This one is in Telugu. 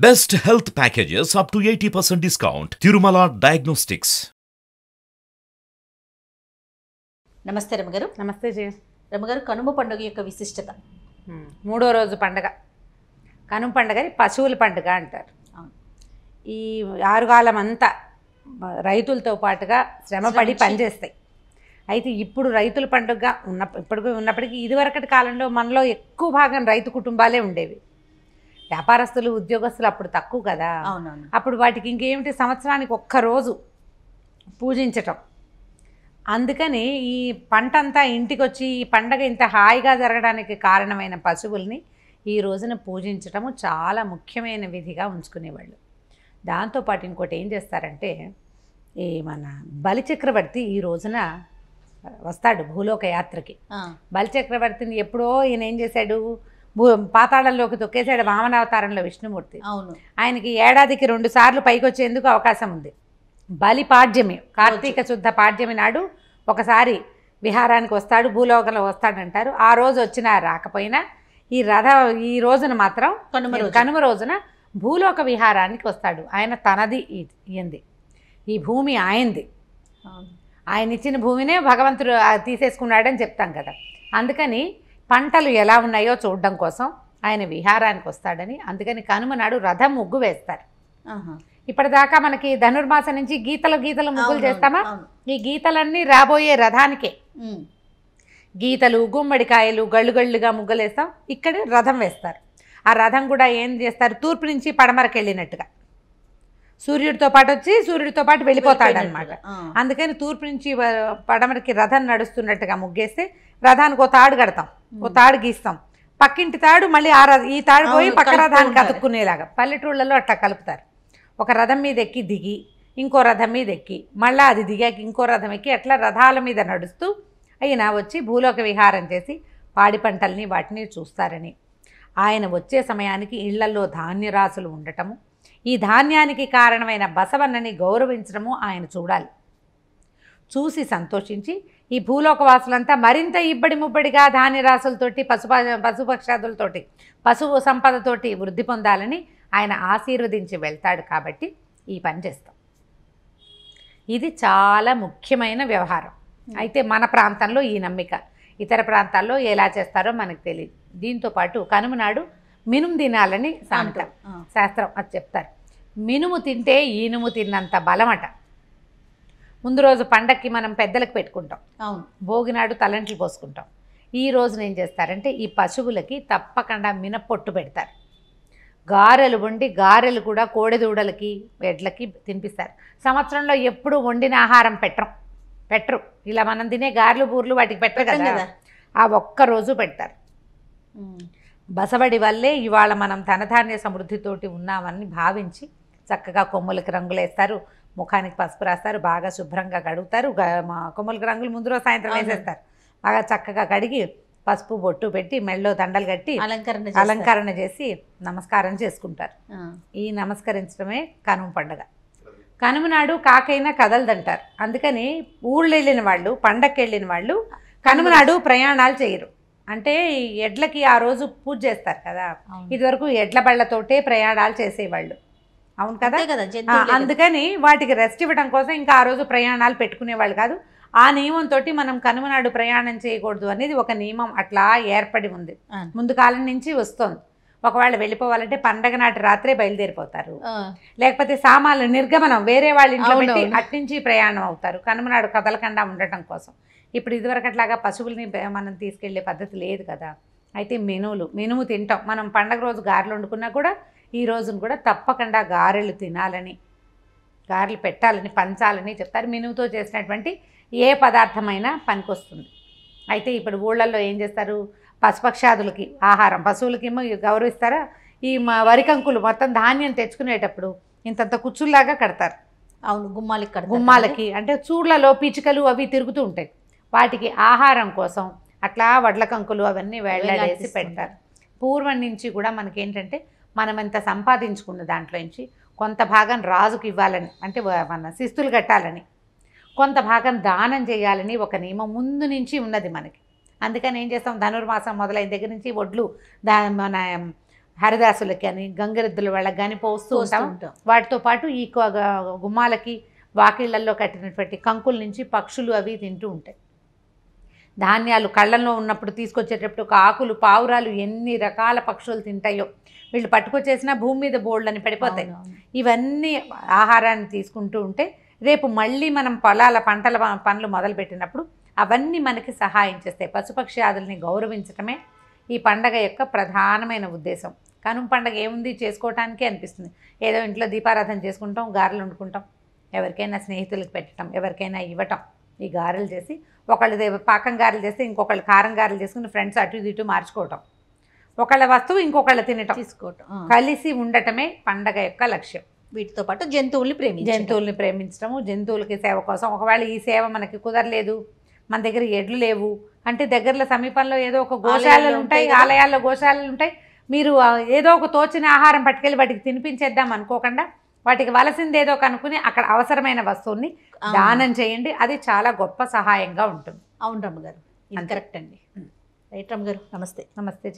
Best health packages up to 80% discount. Tirumala Diagnostics. నమస్తే రమగారు. నమస్తే జీ. రమగారు, కనుమ పండుగ యొక్క విశిష్టత. మూడో రోజు పండగ కనుమ పండుగని పశువుల పండుగ అంటారు. ఈ ఆరుగాలం అంతా రైతులతో పాటుగా శ్రమపడి పనిచేస్తాయి. అయితే ఇప్పుడు రైతుల పండుగ ఉన్నప్పటికీ ఇదివరకటి కాలంలో మనలో ఎక్కువ భాగం రైతు కుటుంబాలే ఉండేవి. వ్యాపారస్తులు, ఉద్యోగస్తులు అప్పుడు తక్కువ కదా. అప్పుడు వాటికి ఇంకేమిటి, సంవత్సరానికి ఒక్కరోజు పూజించటం. అందుకని ఈ పంట అంతా ఇంటికి వచ్చి ఈ పండగ ఇంత హాయిగా జరగడానికి కారణమైన పశువుల్ని ఈ రోజున పూజించటము చాలా ముఖ్యమైన విధిగా ఉంచుకునేవాళ్ళు. దాంతోపాటు ఇంకోటి ఏం చేస్తారంటే, ఈ మన బలిచక్రవర్తి ఈ రోజున వస్తాడు భూలోక యాత్రకి. బలిచక్రవర్తిని ఎప్పుడో ఈయన ఏం చేశాడు, పాతాళంలోకి తొక్కేశాడు వామనావతారంలో విష్ణుమూర్తి. అవును, ఆయనకి ఏడాదికి 2 సార్లు పైకి వచ్చేందుకు అవకాశం ఉంది. బలి పాడ్యమి, కార్తీక శుద్ధ పాడ్యమి నాడు ఒకసారి విహారానికి వస్తాడు, భూలోకంలో వస్తాడంటారు. ఆ రోజు వచ్చినా రాకపోయినా ఈ రోజున మాత్రం కనుమ రోజున భూలోక విహారానికి వస్తాడు. ఆయన తనది ఇయ్యంది, ఈ భూమి ఆయనది. ఆయన ఇచ్చిన భూమినే భగవంతుడు తీసేసుకున్నాడని చెప్తాం కదా. అందుకని పంటలు ఎలా ఉన్నాయో చూడడం కోసం ఆయన విహారానికి వస్తాడని, అందుకని కనుమ నాడు రథం ముగ్గు వేస్తారు. ఇప్పటిదాకా మనకి ధనుర్మాసం నుంచి గీతలు ముగ్గులు చేస్తామా, ఈ గీతలన్నీ రాబోయే రథానికే. గీతలు, గుమ్మడికాయలు, గళ్ళుగా ముగ్గులు వేస్తాం. ఇక్కడ రథం వేస్తారు. ఆ రథం కూడా ఏం చేస్తారు, తూర్పు నుంచి పడమరకు వెళ్ళినట్టుగా సూర్యుడితో పాటు వచ్చి సూర్యుడితో పాటు వెళ్ళిపోతాడు అనమాట. అందుకని తూర్పు నుంచి పడమరకి రథం నడుస్తున్నట్టుగా ముగ్గేస్తే రథానికి ఓ తాడు కడతాం, ఓ తాడు గీస్తాం. పక్కింటి తాడు మళ్ళీ ఈ తాడు పోయి పక్క రథానికి అతుక్కునేలాగా పల్లెటూళ్ళలో అట్లా కలుపుతారు. ఒక రథం మీద ఎక్కి దిగి ఇంకో రథం మీద ఎక్కి మళ్ళీ అది దిగాక ఇంకో రథం ఎక్కి అట్లా రథాల మీద నడుస్తూ ఆయన వచ్చి భూలోక విహారం చేసి పాడి పంటల్ని వాటిని చూస్తారని, ఆయన వచ్చే సమయానికి ఇళ్లలో ధాన్యరాశులు ఉండటము, ఈ ధాన్యానికి కారణమైన బసవన్నని గౌరవించడము ఆయన చూడాలి. చూసి సంతోషించి ఈ భూలోకవాసులంతా మరింత ఇబ్బడి ముబ్బడిగా ధాన్యరాశులతోటి పశుపక్షాదులతోటి పశువు సంపదతోటి వృద్ధి పొందాలని ఆయన ఆశీర్వదించి వెళ్తాడు. కాబట్టి ఈ పని చేస్తాం. ఇది చాలా ముఖ్యమైన వ్యవహారం. అయితే మన ప్రాంతంలో ఈ నమ్మిక, ఇతర ప్రాంతాల్లో ఎలా చేస్తారో మనకు తెలియదు. దీంతోపాటు కనుమ నాడు మినుము తినాలని శాస్త్రం అది చెప్తారు. మినుము తింటే ఈనుము తిన్నంత బలమట. ముందు రోజు పండక్కి మనం పెద్దలకు పెట్టుకుంటాం, భోగినాడు తలంట్లు పోసుకుంటాం. ఈ రోజున ఏం చేస్తారంటే ఈ పశువులకి తప్పకుండా మినపొట్టు పెడతారు. గారెలు వండి గారెలు కూడా కోడెదూడలకి ఎడ్లకి తినిపిస్తారు. సంవత్సరంలో ఎప్పుడు వండిన ఆహారం పెట్టరు. ఇలా మనం తినే గారెలు బూర్లు వాటికి పెట్టరు కదా, ఆ ఒక్కరోజు పెడతారు. బసవడి వల్లే ఇవాళ మనం ధనధాన్య సమృద్ధితోటి ఉన్నామని భావించి చక్కగా కొమ్ములకి రంగులు వేస్తారు, ముఖానికి పసుపు రాస్తారు, బాగా శుభ్రంగా కడుగుతారు. కొమ్ములకి రంగులు ముందు రోజు సాయంత్రం వేసేస్తారు. బాగా చక్కగా కడిగి పసుపు బొట్టు పెట్టి మెళ్ళో దండలు కట్టి అలంకరణ చేసి నమస్కారం చేసుకుంటారు. ఈ నమస్కరించడమే కనుమ పండుగ. కనుమ నాడు కాకైనా కదలదంటారు. అందుకని ఊళ్ళో వెళ్ళిన వాళ్ళు, పండగకి వెళ్ళిన వాళ్ళు కనుమ నాడు ప్రయాణాలు చేయరు. అంటే ఎడ్లకి ఆ రోజు పూజ చేస్తారు కదా. ఇదివరకు ఎడ్ల బళ్ళతోటే ప్రయాణాలు చేసేవాళ్ళు, అవును కదా. అందుకని వాటికి రెస్ట్ ఇవ్వడం కోసం ఇంకా ఆ రోజు ప్రయాణాలు పెట్టుకునేవాళ్ళు కాదు. ఆ నియమంతో మనం కనుమ నాడు ప్రయాణం చేయకూడదు అనేది ఒక నియమం అట్లా ఏర్పడి ఉంది, ముందు కాలం నుంచి వస్తుంది. ఒకవేళ వెళ్ళిపోవాలంటే పండగ నాటి రాత్రే బయలుదేరిపోతారు, లేకపోతే సామాన్లు నిర్గమనం వేరే వాళ్ళ ఇంట్లో పెట్టి అట్నుంచి ప్రయాణం అవుతారు కనుమ నాడు కదలకుండా ఉండటం కోసం. ఇప్పుడు ఇదివరకట్లాగా పశువుల్ని మనం తీసుకెళ్లే పద్ధతి లేదు కదా. అయితే మినుము తింటాం. మనం పండగ రోజు గారెలు వండుకున్నా కూడా ఈ రోజున కూడా తప్పకుండా గారెలు తినాలని, గారెలు పెట్టాలని, పంచాలని చెప్తారు. మినుముతో చేసినటువంటి ఏ పదార్థమైనా పనికొస్తుంది. అయితే ఇప్పుడు ఊళ్ళల్లో ఏం చేస్తారు, పశుపక్షాదులకి ఆహారం, పశువులకి ఏమో గౌరవిస్తారా, ఈ వరికంకులు మొత్తం ధాన్యం తెచ్చుకునేటప్పుడు ఇంతంత కుచ్చుల్లాగా కడతారు. అవును, గుమ్మాలకి అంటే చూళ్లలో పిచ్చుకలు అవి తిరుగుతూ ఉంటాయి. వాటికి ఆహారం కోసం అట్లా వడ్ల కంకులు అవన్నీ వేళ్ళేసి పెడతారు. పూర్వం నుంచి కూడా మనకేంటంటే మనం ఎంత సంపాదించుకున్న దాంట్లో నుంచి కొంత భాగం రాజుకి ఇవ్వాలని, అంటే మన శిస్తులు కట్టాలని, కొంత భాగం దానం చేయాలని ఒక నియమం ముందు నుంచి ఉన్నది మనకి. అందుకని ఏం చేస్తాం, ధనుర్మాసం మొదలైన దగ్గర నుంచి ఒడ్లు మన హరిదాసులకి కానీ గంగిరెద్దుల వాళ్ళకి కానీ పోస్తూ ఉంటాం. వాటితో పాటు ఈ గుమ్మాలకి వాకిళ్లలో కట్టినటువంటి కంకుల నుంచి పక్షులు అవి తింటూ ఉంటాయి. ధాన్యాలు కళ్ళల్లో ఉన్నప్పుడు తీసుకొచ్చేటప్పుడు ఒక ఆకులు పావురాలు ఎన్ని రకాల పక్షులు తింటాయో, వీళ్ళు పట్టుకొచ్చేసిన భూమి మీద బోల్డ్ని పడిపోతాయి. ఇవన్నీ ఆహారాన్ని తీసుకుంటూ ఉంటే రేపు మళ్ళీ మనం పొలాల పనులు మొదలుపెట్టినప్పుడు అవన్నీ మనకి సహాయం చేస్తాయి. పశుపక్షి ఆదుల్ని గౌరవించటమే ఈ పండగ యొక్క ప్రధానమైన ఉద్దేశం. కనుమ పండగ ఏముంది, చేసుకోవటానికే అనిపిస్తుంది. ఏదో ఇంట్లో దీపారాధన చేసుకుంటాం, గారెలు వండుకుంటాం, ఎవరికైనా స్నేహితులకు పెట్టడం, ఎవరికైనా ఇవ్వటం. ఈ గారెలు చేసి ఒకళ్ళు పాకం గారెలు చేస్తే ఇంకొకళ్ళు కారం గారెలు చేసుకుని ఫ్రెండ్స్ అటు ఇటు మార్చుకోవటం, ఒకళ్ళ వస్తువు ఇంకొకళ్ళు తినటం, తీసుకోవటం, కలిసి ఉండటమే పండగ యొక్క లక్ష్యం. వీటితో పాటు జంతువుల్ని ప్రేమించడము, జంతువులకి సేవ కోసం. ఒకవేళ ఈ సేవ మనకి కుదరలేదు, మన దగ్గర ఎడ్లు లేవు అంటే దగ్గరలో సమీపంలో ఏదో ఒక గోశాలలు ఉంటాయి, ఆలయాల్లో గోశాలలు ఉంటాయి. మీరు ఏదో ఒక తోచిన ఆహారం పట్టుకెళ్ళి వాటికి తినిపించేద్దాం అనుకోకుండా వాటికి వలసింది ఏదో కనుక్కుని అక్కడ అవసరమైన వస్తువుని దానం చేయండి. అది చాలా గొప్ప సహాయంగా ఉంటుంది. అవును రమ్మగారు, కరెక్ట్ అండి. రైట్ రమ్మగారు, నమస్తే. నమస్తే.